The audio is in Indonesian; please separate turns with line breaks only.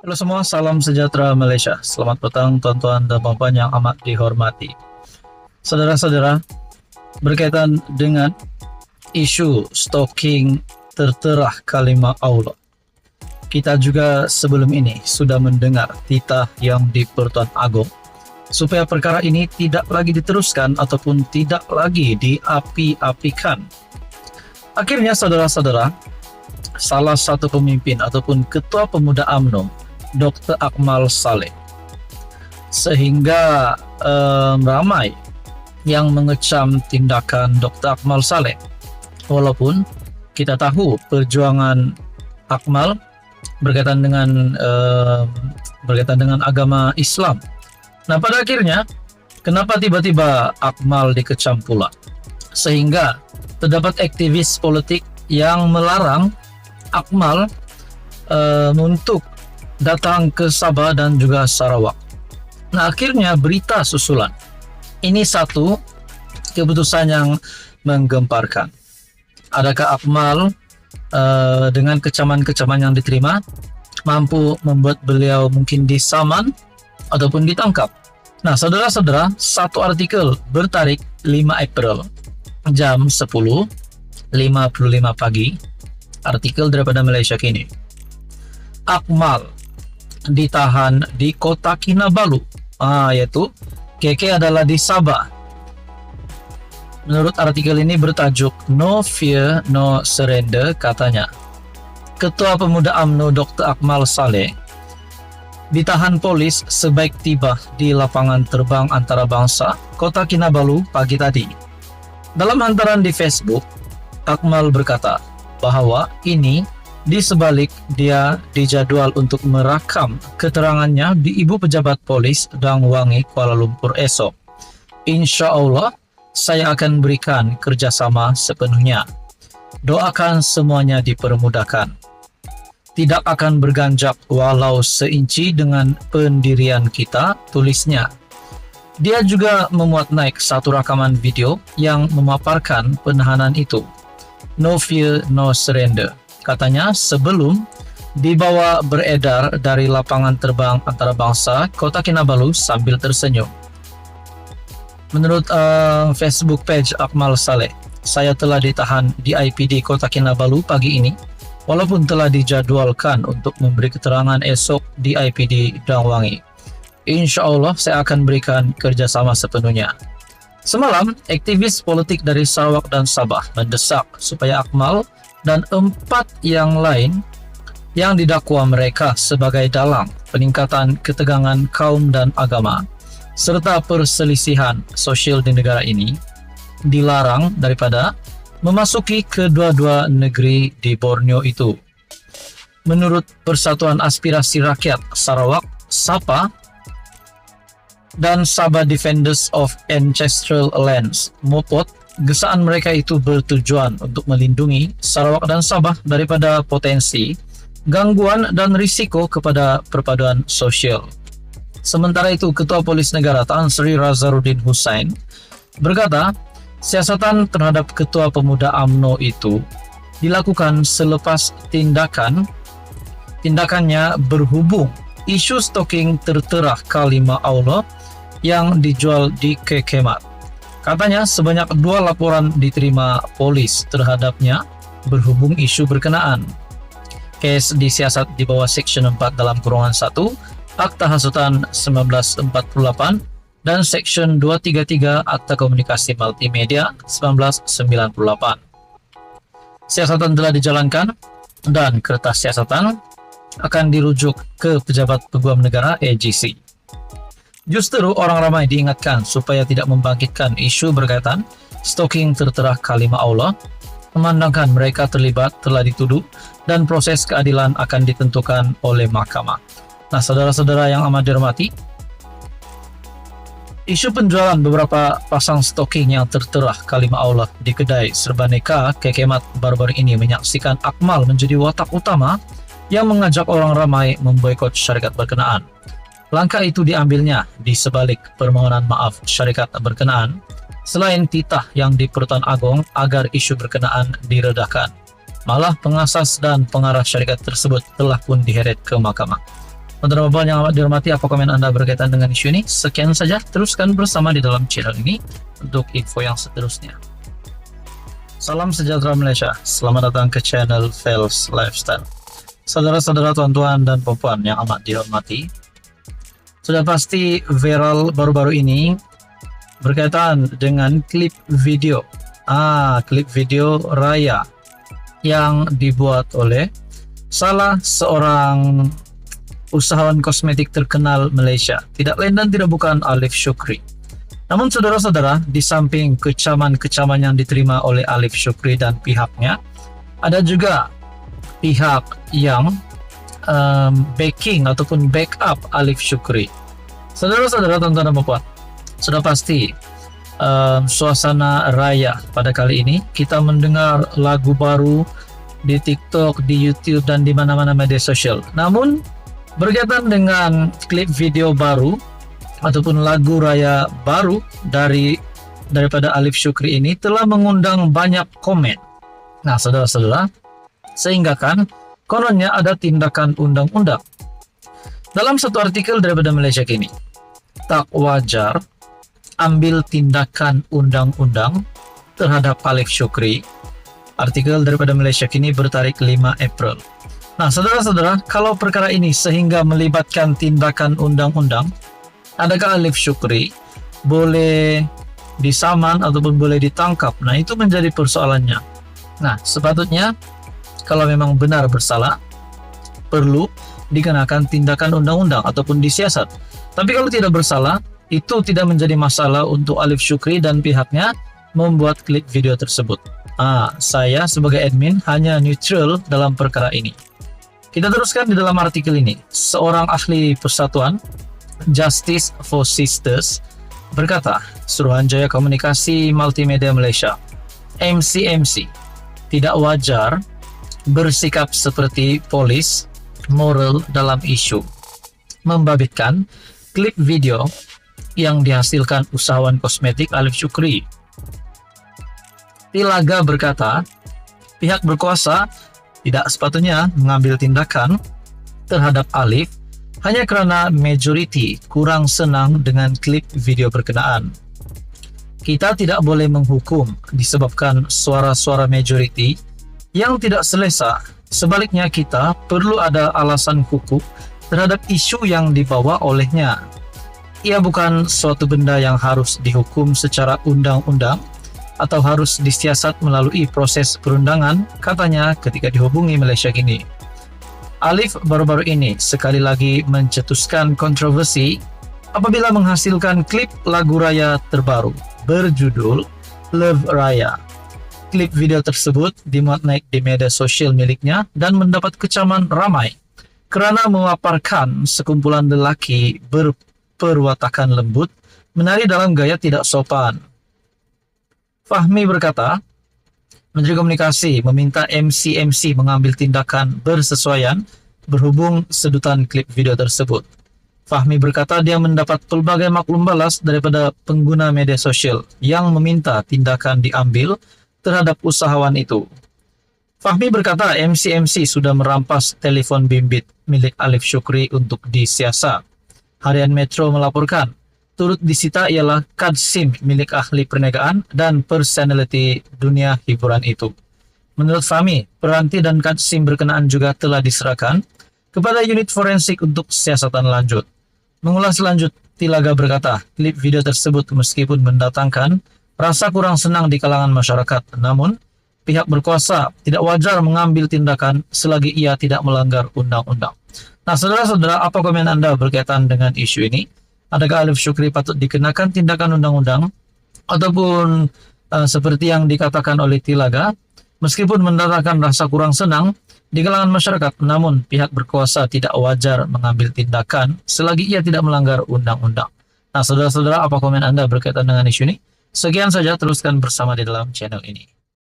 Halo semua, salam sejahtera Malaysia. Selamat petang tuan-tuan dan puan-puan yang amat dihormati. Saudara-saudara, berkaitan dengan isu stalking tertera kalimah Allah, kita juga sebelum ini sudah mendengar titah yang di Pertuan Agong supaya perkara ini tidak lagi diteruskan ataupun tidak lagi diapi-apikan. Akhirnya saudara-saudara, salah satu pemimpin ataupun ketua pemuda UMNO, Dr. Akmal Saleh, sehingga ramai yang mengecam tindakan Dr. Akmal Saleh. Walaupun kita tahu perjuangan Akmal berkaitan dengan agama Islam. Nah, pada akhirnya kenapa tiba-tiba Akmal dikecam pula? Sehingga terdapat aktivis politik yang melarang Akmal untuk datang ke Sabah dan juga Sarawak. Nah, akhirnya berita susulan. Ini satu keputusan yang menggemparkan. Adakah Akmal dengan kecaman-kecaman yang diterima mampu membuat beliau mungkin disaman ataupun ditangkap? Nah, saudara-saudara, satu artikel bertarik 5 April jam 10.55 pagi, artikel daripada Malaysia Kini. Akmal ditahan di Kota Kinabalu, yaitu KK adalah di Sabah. Menurut artikel ini bertajuk No Fear, No Surrender, katanya Ketua Pemuda UMNO Dr. Akmal Saleh ditahan polis sebaik tiba di lapangan terbang antarabangsa Kota Kinabalu pagi tadi. Dalam hantaran di Facebook, Akmal berkata bahwa ini di sebalik dia dijadwal untuk merakam keterangannya di Ibu Pejabat Polis Dang Wangi, Kuala Lumpur esok. Insya Allah, saya akan berikan kerjasama sepenuhnya. Doakan semuanya dipermudahkan. Tidak akan berganjak walau seinci dengan pendirian kita, tulisnya. Dia juga memuat naik satu rakaman video yang memaparkan penahanan itu. No fear, no surrender, katanya sebelum dibawa beredar dari lapangan terbang antarabangsa Kota Kinabalu sambil tersenyum. Menurut Facebook page Akmal Saleh, saya telah ditahan di IPD Kota Kinabalu pagi ini, walaupun telah dijadwalkan untuk memberi keterangan esok di IPD Dang Wangi. Insya Allah saya akan berikan kerjasama sepenuhnya. Semalam, aktivis politik dari Sarawak dan Sabah mendesak supaya Akmal dan 4 yang lain yang didakwa mereka sebagai dalang peningkatan ketegangan kaum dan agama serta perselisihan sosial di negara ini dilarang daripada memasuki kedua-dua negeri di Borneo itu. Menurut Persatuan Aspirasi Rakyat Sarawak, SAPA, dan Sabah Defenders of Ancestral Lands, MOPOT, gesaan mereka itu bertujuan untuk melindungi Sarawak dan Sabah daripada potensi, gangguan dan risiko kepada perpaduan sosial. Sementara itu, Ketua Polis Negara Tan Sri Razaruddin Hussain berkata, siasatan terhadap Ketua Pemuda UMNO itu dilakukan selepas tindakannya berhubung isu stalking tertera kalimah Allah yang dijual di Kekemat. Katanya sebanyak 2 laporan diterima polis terhadapnya berhubung isu berkenaan. Kes disiasat di bawah Seksyen 4 dalam kurungan 1 Akta Hasutan 1948 dan Seksyen 233 Akta Komunikasi Multimedia 1998. Siasatan telah dijalankan dan kertas siasatan akan dirujuk ke Pejabat Peguam Negara AGC. Justru orang ramai diingatkan supaya tidak membangkitkan isu berkaitan stalking tertera kalimah Allah, memandangkan mereka terlibat telah dituduh dan proses keadilan akan ditentukan oleh mahkamah. Nah, saudara-saudara yang amat dihormati, isu penjualan beberapa pasang stalking yang tertera kalimah Allah di kedai Serbaneka Kekemat baru-baru ini menyaksikan Akmal menjadi watak utama yang mengajak orang ramai memboikot syarikat berkenaan. Langkah itu diambilnya di sebalik permohonan maaf syarikat berkenaan, selain titah yang di Pertuan Agong agar isu berkenaan diredakan. Malah pengasas dan pengarah syarikat tersebut telah pun diheret ke mahkamah. Untuk Bapak yang amat dihormati, apa komen Anda berkaitan dengan isu ini? Sekian saja, teruskan bersama di dalam channel ini untuk info yang seterusnya. Salam sejahtera Malaysia, selamat datang ke channel Fels Lifestyle. Saudara-saudara, tuan-tuan dan puan yang amat dihormati, sudah pasti viral baru-baru ini berkaitan dengan klip video Raya yang dibuat oleh salah seorang usahawan kosmetik terkenal Malaysia, tidak lain dan tidak bukan Alif Syukri. Namun saudara-saudara, di samping kecaman-kecaman yang diterima oleh Alif Syukri dan pihaknya, ada juga pihak yang backing ataupun backup Alif Syukri. Saudara-saudara, tuan-tuan dan puan, sudah pasti suasana raya pada kali ini kita mendengar lagu baru di TikTok, di YouTube dan di mana-mana media sosial. Namun berkaitan dengan klip video baru ataupun lagu raya baru daripada Alif Syukri ini telah mengundang banyak komen. Nah, saudara-saudara, sehingga kan kononnya ada tindakan undang-undang. Dalam satu artikel daripada Malaysia Kini, tak wajar ambil tindakan undang-undang terhadap Alif Syukri. Artikel daripada Malaysia Kini bertarik 5 April. Nah, saudara-saudara, kalau perkara ini sehingga melibatkan tindakan undang-undang, adakah Alif Syukri boleh disaman ataupun boleh ditangkap? Nah, itu menjadi persoalannya. Nah, sepatutnya kalau memang benar bersalah, perlu dikenakan tindakan undang-undang ataupun disiasat. Tapi kalau tidak bersalah, itu tidak menjadi masalah untuk Alif Syukri dan pihaknya membuat klip video tersebut. Saya sebagai admin hanya neutral dalam perkara ini. Kita teruskan di dalam artikel ini. Seorang ahli persatuan Justice for Sisters berkata, Suruhanjaya Komunikasi Multimedia Malaysia, MCMC, tidak wajar bersikap seperti polis moral dalam isu membabitkan klip video yang dihasilkan usahawan kosmetik Alif Syukri. Tilaga berkata, pihak berkuasa tidak sepatutnya mengambil tindakan terhadap Alif hanya karena majoriti kurang senang dengan klip video berkenaan. Kita tidak boleh menghukum disebabkan suara-suara majoriti yang tidak selesa. Sebaliknya, kita perlu ada alasan hukum terhadap isu yang dibawa olehnya. Ia bukan suatu benda yang harus dihukum secara undang-undang atau harus disiasat melalui proses perundangan, katanya ketika dihubungi Malaysia Kini. Alif baru-baru ini sekali lagi mencetuskan kontroversi apabila menghasilkan klip lagu raya terbaru berjudul Love Raya. Klip video tersebut dimuat naik di media sosial miliknya dan mendapat kecaman ramai kerana memaparkan sekumpulan lelaki berperwatakan lembut menari dalam gaya tidak sopan. Fahmi berkata, Menteri Komunikasi meminta MCMC mengambil tindakan bersesuaian berhubung sedutan klip video tersebut. Fahmi berkata dia mendapat pelbagai maklum balas daripada pengguna media sosial yang meminta tindakan diambil terhadap usahawan itu. Fahmi berkata MCMC sudah merampas telefon bimbit milik Alif Syukri untuk disiasat. Harian Metro melaporkan, turut disita ialah kad SIM milik ahli perniagaan dan personality dunia hiburan itu. Menurut Fahmi, peranti dan kad SIM berkenaan juga telah diserahkan kepada unit forensik untuk siasatan lanjut. Mengulas lanjut, Tilaga berkata, klip video tersebut meskipun mendatangkan rasa kurang senang di kalangan masyarakat, namun pihak berkuasa tidak wajar mengambil tindakan selagi ia tidak melanggar undang-undang. Nah, saudara-saudara, apa komen Anda berkaitan dengan isu ini? Adakah Alif Syukri patut dikenakan tindakan undang-undang ataupun seperti yang dikatakan oleh Tilaga, meskipun mendatangkan rasa kurang senang di kalangan masyarakat, namun pihak berkuasa tidak wajar mengambil tindakan selagi ia tidak melanggar undang-undang. Nah, saudara-saudara, apa komen Anda berkaitan dengan isu ini? Sekian saja, teruskan bersama di dalam channel ini.